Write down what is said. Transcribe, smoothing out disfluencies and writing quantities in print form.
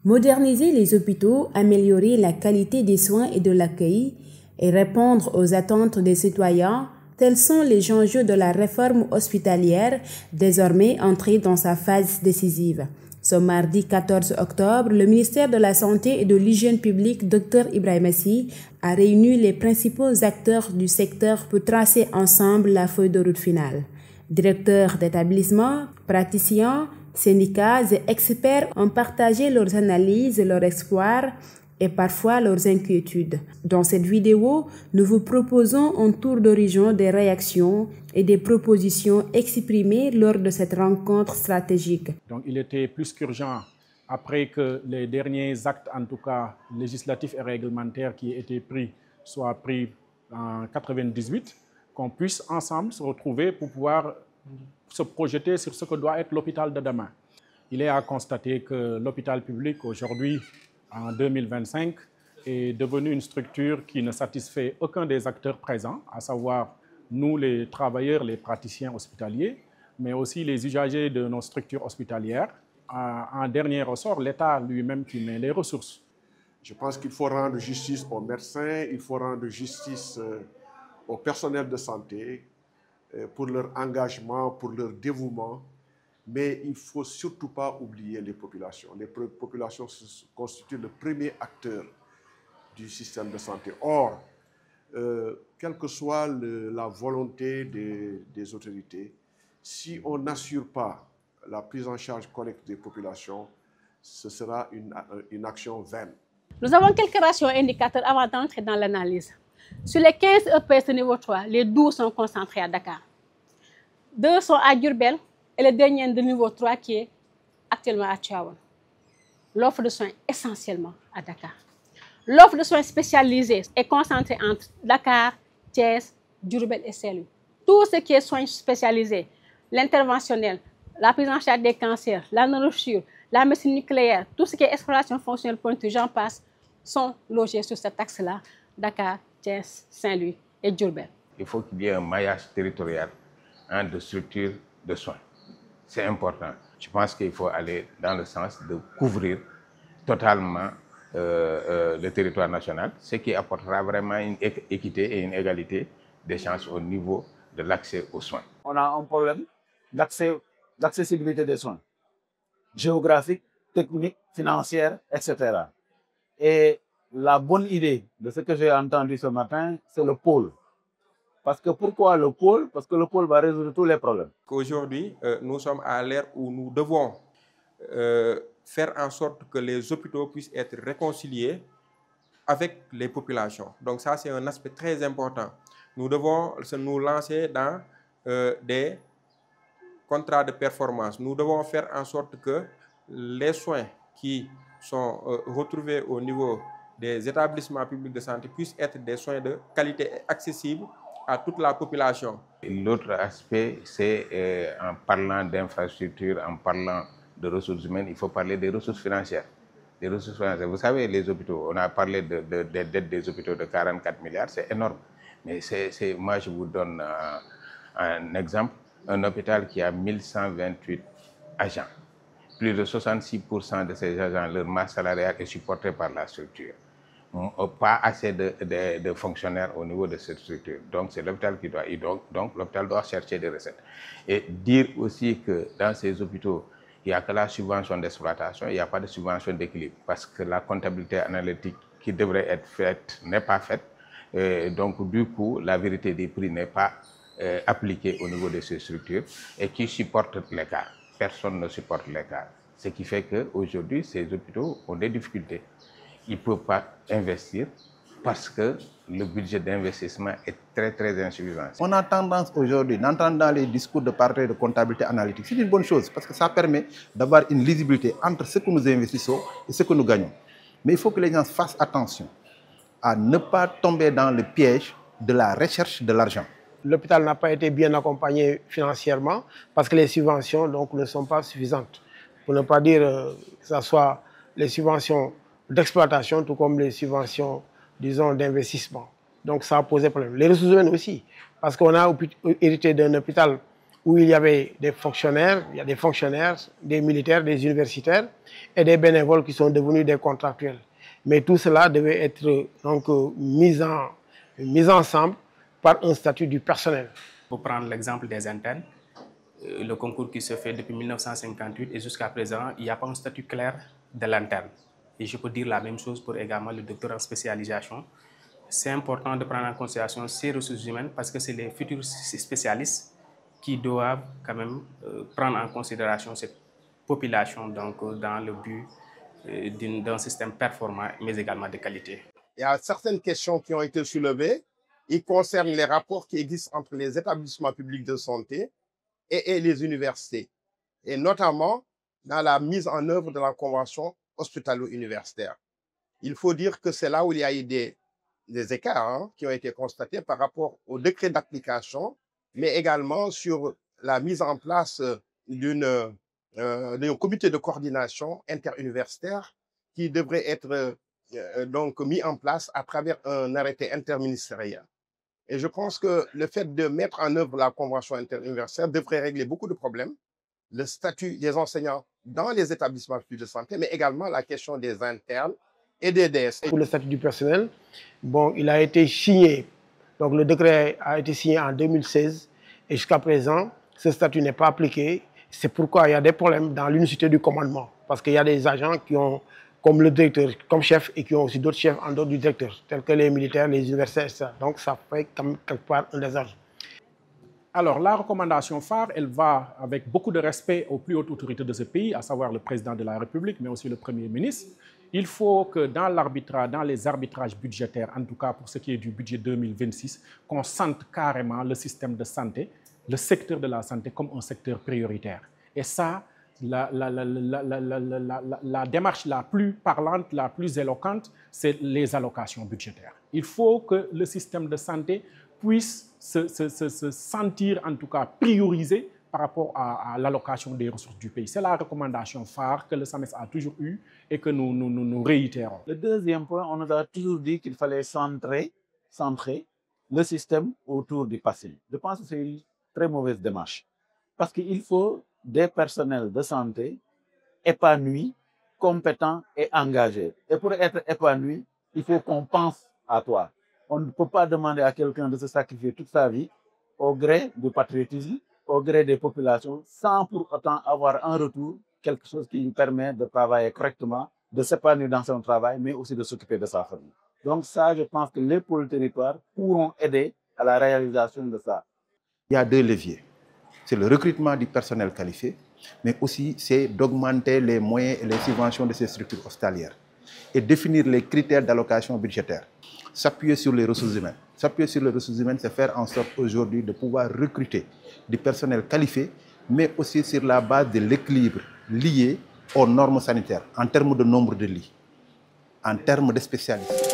Moderniser les hôpitaux, améliorer la qualité des soins et de l'accueil et répondre aux attentes des citoyens, tels sont les enjeux de la réforme hospitalière, désormais entrée dans sa phase décisive. Ce mardi 14 octobre, le ministère de la Santé et de l'Hygiène publique, Dr Ibrahima Sy, a réuni les principaux acteurs du secteur pour tracer ensemble la feuille de route finale. Directeurs d'établissements, praticiens, syndicats et experts ont partagé leurs analyses, leurs espoirs et parfois leurs inquiétudes. Dans cette vidéo, nous vous proposons un tour d'horizon des réactions et des propositions exprimées lors de cette rencontre stratégique. Donc il était plus qu'urgent, après que les derniers actes, en tout cas législatifs et réglementaires qui étaient pris, soient pris en 1998, qu'on puisse ensemble se retrouver pour pouvoir se projeter sur ce que doit être l'hôpital de demain. Il est à constater que l'hôpital public aujourd'hui, en 2025, est devenu une structure qui ne satisfait aucun des acteurs présents, à savoir nous les travailleurs, les praticiens hospitaliers, mais aussi les usagers de nos structures hospitalières. En dernier ressort, l'État lui-même qui met les ressources. Je pense qu'il faut rendre justice aux médecins, il faut rendre justice au personnel de santé pour leur engagement, pour leur dévouement. Mais il ne faut surtout pas oublier les populations. Les populations constituent le premier acteur du système de santé. Or, quelle que soit la volonté des autorités, si on n'assure pas la prise en charge correcte des populations, ce sera une action vaine. Nous avons quelques ratios indicateurs avant d'entrer dans l'analyse. Sur les 15 EPS niveau 3, les 12 sont concentrés à Dakar. 2 sont à Diourbel et le dernier de niveau 3 qui est actuellement à Tivaouane. L'offre de soins essentiellement à Dakar. L'offre de soins spécialisés est concentrée entre Dakar, Thiès, Diourbel et Saint-Louis. Tout ce qui est soins spécialisés, l'interventionnel, la prise en charge des cancers, la nourriture, la médecine nucléaire, tout ce qui est exploration fonctionnelle pointue, j'en passe, sont logés sur cet axe-là, Dakar, Thiès, Saint-Louis et Diourbel. Il faut qu'il y ait un maillage territorial de structures de soins. C'est important. Je pense qu'il faut aller dans le sens de couvrir totalement le territoire national, ce qui apportera vraiment une équité et une égalité des chances au niveau de l'accès aux soins. On a un problème d'accessibilité des soins, géographique, technique, financière, etc. Et la bonne idée de ce que j'ai entendu ce matin, c'est le pôle. Parce que pourquoi le pôle? Parce que le pôle va résoudre tous les problèmes. Aujourd'hui, nous sommes à l'ère où nous devons faire en sorte que les hôpitaux puissent être réconciliés avec les populations. Donc ça, c'est un aspect très important. Nous devons nous lancer dans des contrats de performance. Nous devons faire en sorte que les soins qui sont retrouvés au niveau des établissements publics de santé puissent être des soins de qualité accessibles à toute la population. L'autre aspect, c'est en parlant d'infrastructures, en parlant de ressources humaines, il faut parler des ressources financières. Des ressources financières. Vous savez, les hôpitaux, on a parlé des dettes des hôpitaux de 44 milliards, c'est énorme. Mais moi, je vous donne un exemple, un hôpital qui a 1128 agents. Plus de 66% de ces agents, leur masse salariale est supportée par la structure. Pas assez de fonctionnaires au niveau de cette structure. Donc, c'est l'hôpital qui doit... Donc l'hôpital doit chercher des recettes. Et dire aussi que dans ces hôpitaux, il n'y a que la subvention d'exploitation, il n'y a pas de subvention d'équilibre. Parce que la comptabilité analytique qui devrait être faite n'est pas faite. Donc, du coup, la vérité des prix n'est pas appliquée au niveau de ces structures et qui supporte l'écart. Personne ne supporte l'écart. Ce qui fait qu'aujourd'hui, ces hôpitaux ont des difficultés. Ils ne peuvent pas investir parce que le budget d'investissement est très insuffisant. On a tendance aujourd'hui, d'entendre dans les discours de parler de comptabilité analytique. C'est une bonne chose parce que ça permet d'avoir une lisibilité entre ce que nous investissons et ce que nous gagnons. Mais il faut que les gens fassent attention à ne pas tomber dans le piège de la recherche de l'argent. L'hôpital n'a pas été bien accompagné financièrement parce que les subventions donc, ne sont pas suffisantes. Pour ne pas dire que ce soit les subventions d'exploitation, tout comme les subventions, disons, d'investissement. Donc ça a posé problème. Les ressources humaines aussi, parce qu'on a hérité d'un hôpital où il y avait des fonctionnaires, il y a des fonctionnaires, des militaires, des universitaires et des bénévoles qui sont devenus des contractuels. Mais tout cela devait être donc mis ensemble par un statut du personnel. Pour prendre l'exemple des internes, le concours qui se fait depuis 1958 et jusqu'à présent, il n'y a pas un statut clair de l'interne. Et je peux dire la même chose pour également le docteur en spécialisation. C'est important de prendre en considération ces ressources humaines parce que c'est les futurs spécialistes qui doivent quand même prendre en considération cette population donc, dans le but d'un système performant mais également de qualité. Il y a certaines questions qui ont été soulevées. Ils concernent les rapports qui existent entre les établissements publics de santé et les universités, et notamment dans la mise en œuvre de la convention hospitalo-universitaire. Il faut dire que c'est là où il y a eu des écarts qui ont été constatés par rapport au décret d'application, mais également sur la mise en place d'un comité de coordination interuniversitaire qui devrait être donc mis en place à travers un arrêté interministériel. Et je pense que le fait de mettre en œuvre la convention interuniversitaire devrait régler beaucoup de problèmes, le statut des enseignants dans les établissements publics de santé, mais également la question des internes et des DS. Pour le statut du personnel, bon, il a été signé, donc le décret a été signé en 2016 et jusqu'à présent, ce statut n'est pas appliqué. C'est pourquoi il y a des problèmes dans l'unicité du commandement, parce qu'il y a des agents qui ont comme le directeur, comme chef, et qui ont aussi d'autres chefs en dehors du directeur, tels que les militaires, les universitaires, etc. Donc ça fait quelque part un désordre. Alors, la recommandation phare, elle va avec beaucoup de respect aux plus hautes autorités de ce pays, à savoir le président de la République, mais aussi le Premier ministre. Il faut que dans l'arbitrage, dans les arbitrages budgétaires, en tout cas pour ce qui est du budget 2026, qu'on sente carrément le système de santé, le secteur de la santé comme un secteur prioritaire. Et ça, la démarche la plus parlante, la plus éloquente, c'est les allocations budgétaires. Il faut que le système de santé puisse se sentir en tout cas priorisé par rapport à l'allocation des ressources du pays. C'est la recommandation phare que le SAMES a toujours eue et que nous réitérons. Le deuxième point, on nous a toujours dit qu'il fallait centrer le système autour du patient. Je pense que c'est une très mauvaise démarche parce qu'il faut des personnels de santé épanouis, compétents et engagés. Et pour être épanoui, il faut qu'on pense à toi. On ne peut pas demander à quelqu'un de se sacrifier toute sa vie au gré du patriotisme, au gré des populations, sans pour autant avoir en retour quelque chose qui lui permet de travailler correctement, de s'épanouir dans son travail, mais aussi de s'occuper de sa famille. Donc ça, je pense que les pôles territoires pourront aider à la réalisation de ça. Il y a deux leviers. C'est le recrutement du personnel qualifié, mais aussi c'est d'augmenter les moyens et les subventions de ces structures hospitalières et définir les critères d'allocation budgétaire. S'appuyer sur les ressources humaines. S'appuyer sur les ressources humaines, c'est faire en sorte aujourd'hui de pouvoir recruter du personnel qualifié, mais aussi sur la base de l'équilibre lié aux normes sanitaires, en termes de nombre de lits, en termes de spécialistes.